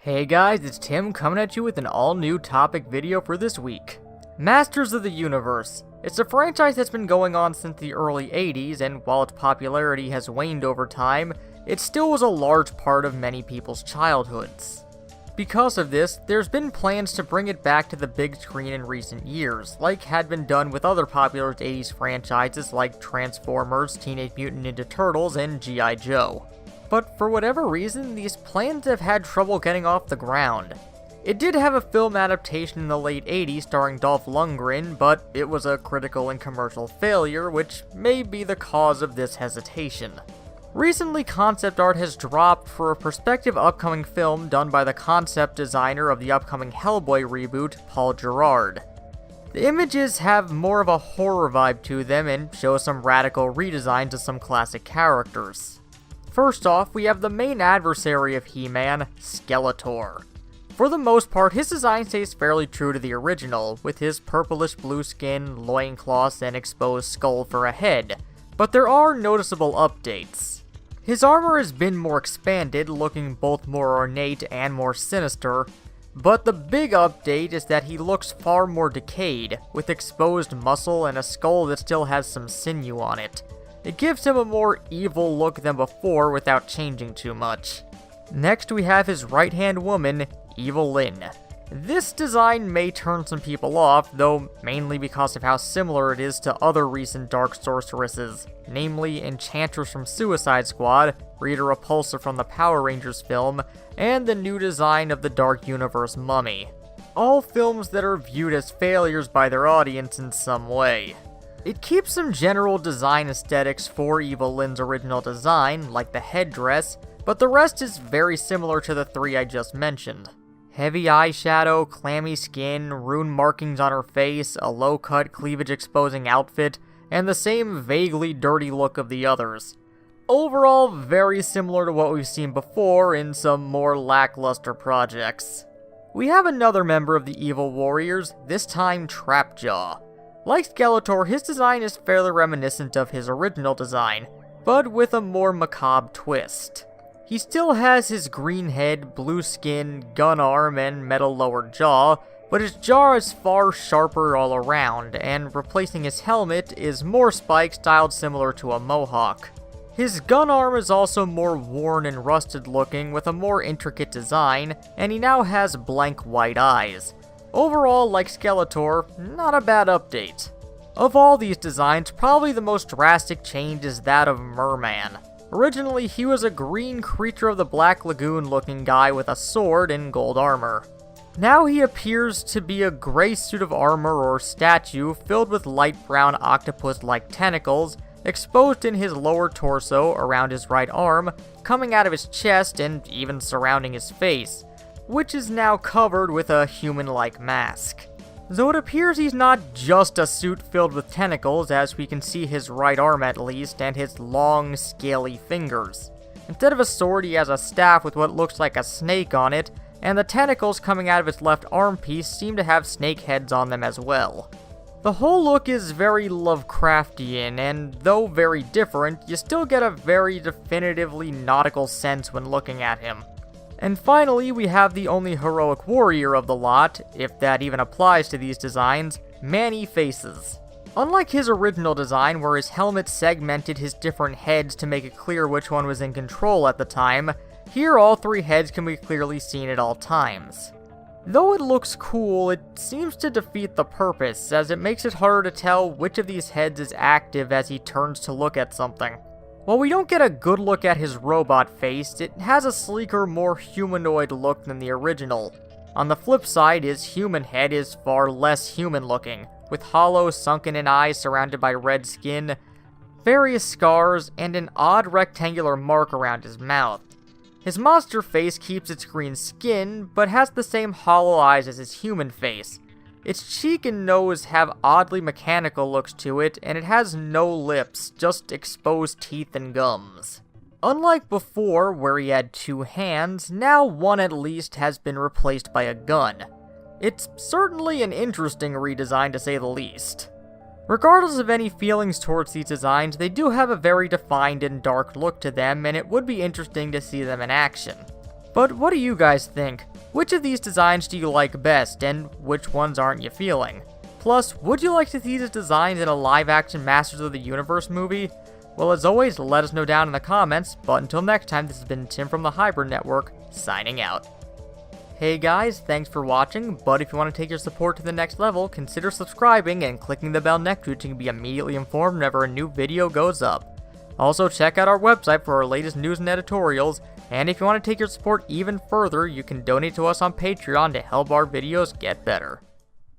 Hey guys, it's Tim coming at you with an all-new topic video for this week. Masters of the Universe. It's a franchise that's been going on since the early 80s, and while its popularity has waned over time, it still was a large part of many people's childhoods. Because of this, there's been plans to bring it back to the big screen in recent years, like had been done with other popular 80s franchises like Transformers, Teenage Mutant Ninja Turtles, and G.I. Joe. But for whatever reason, these plans have had trouble getting off the ground. It did have a film adaptation in the late 80s starring Dolph Lundgren, but it was a critical and commercial failure, which may be the cause of this hesitation. Recently, concept art has dropped for a prospective upcoming film done by the concept designer of the upcoming Hellboy reboot, Paul Gerrard. The images have more of a horror vibe to them and show some radical redesigns of some classic characters. First off, we have the main adversary of He-Man, Skeletor. For the most part, his design stays fairly true to the original, with his purplish blue skin, loincloths, and exposed skull for a head, but there are noticeable updates. His armor has been more expanded, looking both more ornate and more sinister, but the big update is that he looks far more decayed, with exposed muscle and a skull that still has some sinew on it. It gives him a more evil look than before without changing too much. Next we have his right-hand woman, Evil-Lyn. This design may turn some people off, though mainly because of how similar it is to other recent Dark Sorceresses, namely Enchantress from Suicide Squad, Rita Repulsa from the Power Rangers film, and the new design of the Dark Universe Mummy. All films that are viewed as failures by their audience in some way. It keeps some general design aesthetics for Evil-Lyn's original design, like the headdress, but the rest is very similar to the three I just mentioned. Heavy eyeshadow, clammy skin, rune markings on her face, a low-cut cleavage-exposing outfit, and the same vaguely dirty look of the others. Overall, very similar to what we've seen before in some more lackluster projects. We have another member of the Evil Warriors, this time Trapjaw. Like Skeletor, his design is fairly reminiscent of his original design, but with a more macabre twist. He still has his green head, blue skin, gun arm, and metal lower jaw, but his jaw is far sharper all around, and replacing his helmet is more spikes styled similar to a mohawk. His gun arm is also more worn and rusted looking with a more intricate design, and he now has blank white eyes. Overall, like Skeletor, not a bad update. Of all these designs, probably the most drastic change is that of Merman. Originally, he was a green creature of the Black Lagoon looking guy with a sword and gold armor. Now he appears to be a gray suit of armor or statue filled with light brown octopus-like tentacles, exposed in his lower torso, around his right arm, coming out of his chest, and even surrounding his face, which is now covered with a human-like mask. Though it appears he's not just a suit filled with tentacles, as we can see his right arm at least, and his long, scaly fingers. Instead of a sword, he has a staff with what looks like a snake on it, and the tentacles coming out of his left arm piece seem to have snake heads on them as well. The whole look is very Lovecraftian, and though very different, you still get a very definitively nautical sense when looking at him. And finally, we have the only heroic warrior of the lot, if that even applies to these designs, Man-E-Faces. Unlike his original design, where his helmet segmented his different heads to make it clear which one was in control at the time, here all three heads can be clearly seen at all times. Though it looks cool, it seems to defeat the purpose, as it makes it harder to tell which of these heads is active as he turns to look at something. While we don't get a good look at his robot face, it has a sleeker, more humanoid look than the original. On the flip side, his human head is far less human looking, with hollow, sunken-in eyes surrounded by red skin, various scars, and an odd rectangular mark around his mouth. His monster face keeps its green skin, but has the same hollow eyes as his human face. Its cheek and nose have oddly mechanical looks to it, and it has no lips, just exposed teeth and gums. Unlike before, where he had two hands, now one at least has been replaced by a gun. It's certainly an interesting redesign to say the least. Regardless of any feelings towards these designs, they do have a very defined and dark look to them, and it would be interesting to see them in action. But what do you guys think? Which of these designs do you like best, and which ones aren't you feeling? Plus, would you like to see these designs in a live-action Masters of the Universe movie? Well, as always, let us know down in the comments, but until next time, this has been Tim from the Hybrid Network, signing out. Hey guys, thanks for watching, but if you want to take your support to the next level, consider subscribing and clicking the bell next to it to be immediately informed whenever a new video goes up. Also, check out our website for our latest news and editorials, and if you want to take your support even further, you can donate to us on Patreon to help our videos get better.